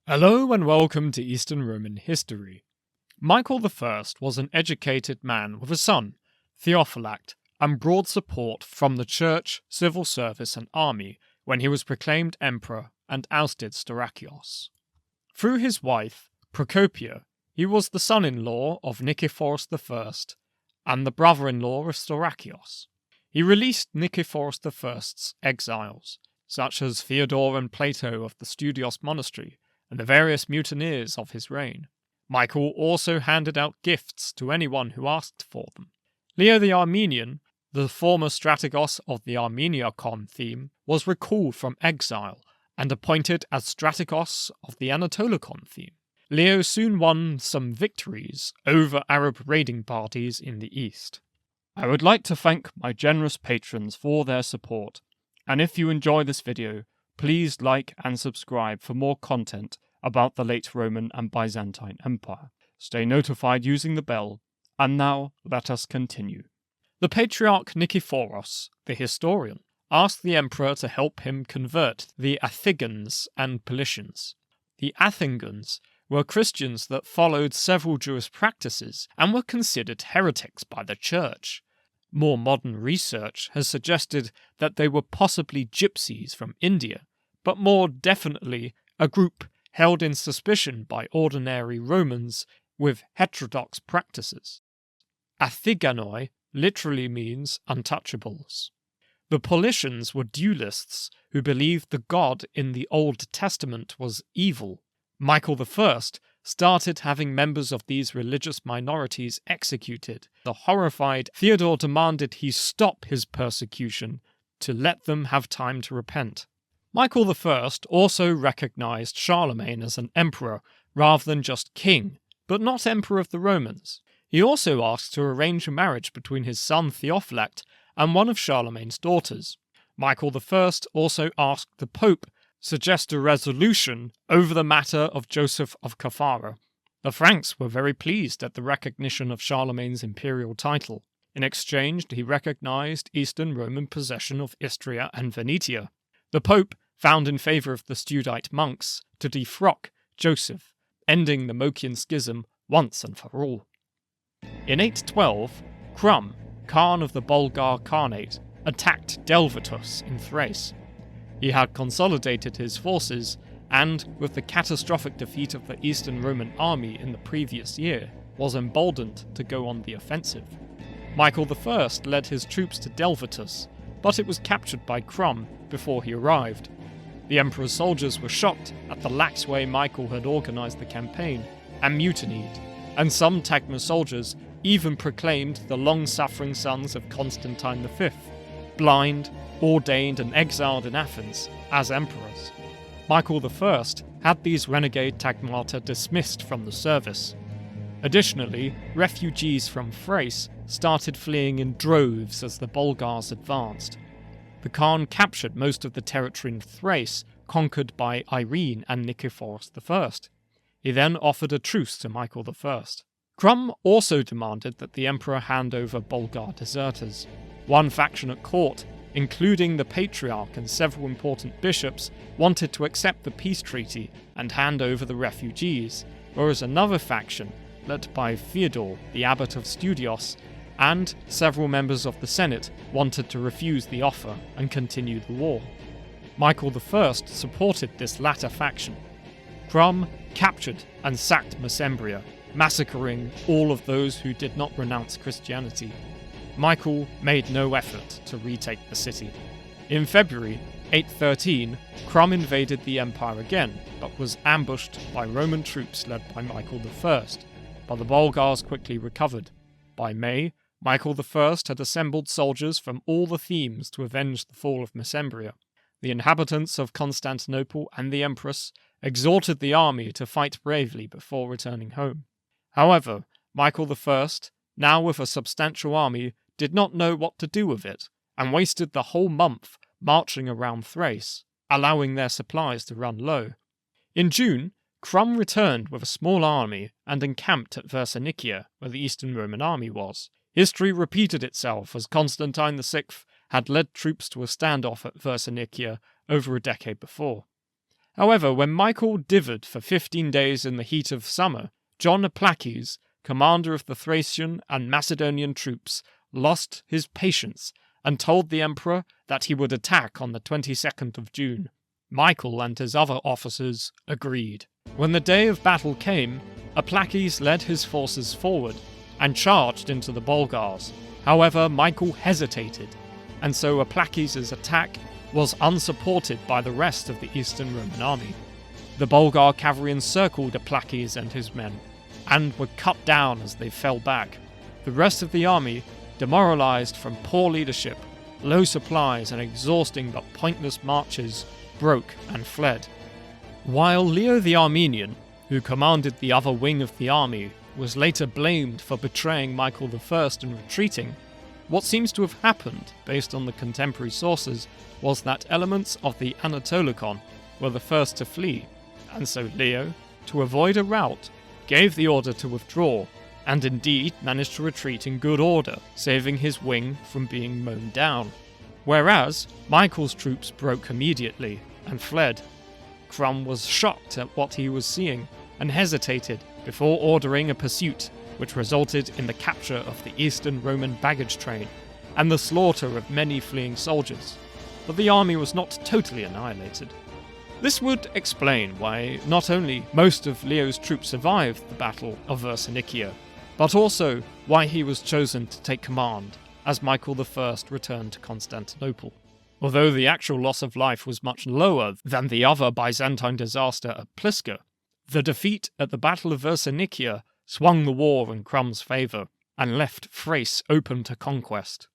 Hello and welcome to Eastern Roman history. Michael I was an educated man with a son, Theophanes, and broad support from the church, civil service and army when he was proclaimed emperor and ousted Staurakios. Through his wife, Procopia, he was the son-in-law of Nicephorus I and the brother-in-law of Staurakios. He released Nicephorus I's exiles, such as Theodore and Plato of the Studios monastery, and the various mutineers of his reign. Michael also handed out gifts to anyone who asked for them. Leo the Armenian, the former strategos of the Armeniacon theme, was recalled from exile and appointed as strategos of the Anatolicon theme. Leo soon won some victories over Arab raiding parties in the east. I would like to thank my generous patrons for their support, and if you enjoy this video, please like and subscribe for more content about the late Roman and Byzantine Empire. Stay notified using the bell, and now let us continue. The Patriarch Nicephorus, the historian, asked the emperor to help him convert the Athingans and Paulicians. The Athingans were Christians that followed several Jewish practices and were considered heretics by the church. More modern research has suggested that they were possibly gypsies from India, but more definitely a group held in suspicion by ordinary Romans with heterodox practices. Athiganoi literally means untouchables. The Paulicians were dualists who believed the God in the Old Testament was evil. Michael I started having members of these religious minorities executed. The horrified Theodore demanded he stop his persecution to let them have time to repent. Michael I also recognized Charlemagne as an emperor rather than just king, but not emperor of the Romans. He also asked to arrange a marriage between his son Theophanes and one of Charlemagne's daughters. Michael I also asked the Pope suggest a resolution over the matter of Joseph of Caphara. The Franks were very pleased at the recognition of Charlemagne's imperial title. In exchange, he recognized Eastern Roman possession of Istria and Venetia. The Pope found in favour of the Studite monks to defrock Joseph, ending the Moechian Schism once and for all. In 812, Crum, Khan of the Bulgar Khanate, attacked Delvatus in Thrace. He had consolidated his forces and, with the catastrophic defeat of the Eastern Roman army in the previous year, was emboldened to go on the offensive. Michael I led his troops to Delvatus, but it was captured by Crum before he arrived. The emperor's soldiers were shocked at the lax way Michael had organised the campaign and mutinied, and some Tagma soldiers even proclaimed the long-suffering sons of Constantine V, blind, ordained and exiled in Athens, as emperors. Michael I had these renegade Tagmata dismissed from the service. Additionally, refugees from Thrace started fleeing in droves as the Bulgars advanced. The Khan captured most of the territory in Thrace conquered by Irene and Nicephorus I. He then offered a truce to Michael I. Crum also demanded that the emperor hand over Bulgar deserters. One faction at court, including the Patriarch and several important bishops, wanted to accept the peace treaty and hand over the refugees, whereas another faction, led by Theodore, the abbot of Studios, and several members of the Senate wanted to refuse the offer and continue the war. Michael I supported this latter faction. Crum captured and sacked Mesembria, massacring all of those who did not renounce Christianity. Michael made no effort to retake the city. In February 813, Crum invaded the empire again, but was ambushed by Roman troops led by Michael I, but the Bulgars quickly recovered. By May, Michael I had assembled soldiers from all the themes to avenge the fall of Mesembria. The inhabitants of Constantinople and the Empress exhorted the army to fight bravely before returning home. However, Michael I, now with a substantial army, did not know what to do with it, and wasted the whole month marching around Thrace, allowing their supplies to run low. In June, Crum returned with a small army and encamped at Versinikia, where the Eastern Roman army was. History repeated itself as Constantine VI had led troops to a standoff at Versinikia over a decade before. However, when Michael dithered for 15 days in the heat of summer, John Aplakes, commander of the Thracian and Macedonian troops, lost his patience and told the emperor that he would attack on the 22nd of June. Michael and his other officers agreed. When the day of battle came, Aplakes led his forces forward and charged into the Bulgars. However, Michael hesitated, and so Aplakes' attack was unsupported by the rest of the Eastern Roman army. The Bulgar cavalry encircled Aplakes and his men, and were cut down as they fell back. The rest of the army, demoralized from poor leadership, low supplies, and exhausting but pointless marches, broke and fled. While Leo the Armenian, who commanded the other wing of the army, was later blamed for betraying Michael I and retreating, what seems to have happened, based on the contemporary sources, was that elements of the Anatolikon were the first to flee, and so Leo, to avoid a rout, gave the order to withdraw, and indeed managed to retreat in good order, saving his wing from being mown down. Whereas Michael's troops broke immediately and fled. Crum was shocked at what he was seeing and hesitated before ordering a pursuit, which resulted in the capture of the Eastern Roman baggage train and the slaughter of many fleeing soldiers. But the army was not totally annihilated. This would explain why not only most of Leo's troops survived the Battle of Versinikia, but also why he was chosen to take command as Michael I returned to Constantinople. Although the actual loss of life was much lower than the other Byzantine disaster at Pliska, the defeat at the Battle of Versinikia swung the war in Crum's favour and left Thrace open to conquest.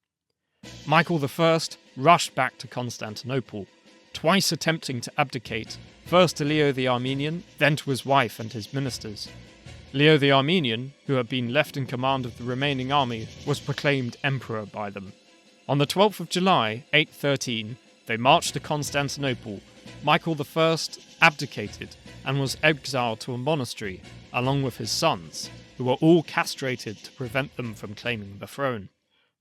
Michael I rushed back to Constantinople, twice attempting to abdicate, first to Leo the Armenian, then to his wife and his ministers. Leo the Armenian, who had been left in command of the remaining army, was proclaimed emperor by them. On the 12th of July, 813, they marched to Constantinople. Michael I abdicated and was exiled to a monastery, along with his sons, who were all castrated to prevent them from claiming the throne.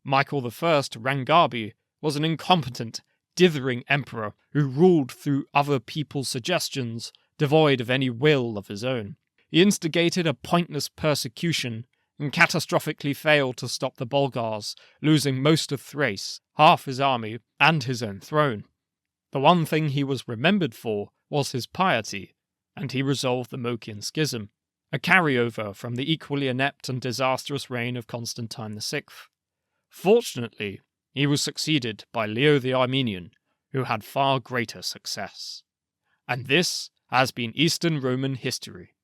Michael I Rangabe was an incompetent, dithering emperor who ruled through other people's suggestions, devoid of any will of his own. He instigated a pointless persecution and catastrophically failed to stop the Bulgars, losing most of Thrace, half his army, and his own throne. The one thing he was remembered for was his piety, and he resolved the Moechian Schism, a carryover from the equally inept and disastrous reign of Constantine VI. Fortunately, he was succeeded by Leo the Armenian, who had far greater success. And this has been Eastern Roman history.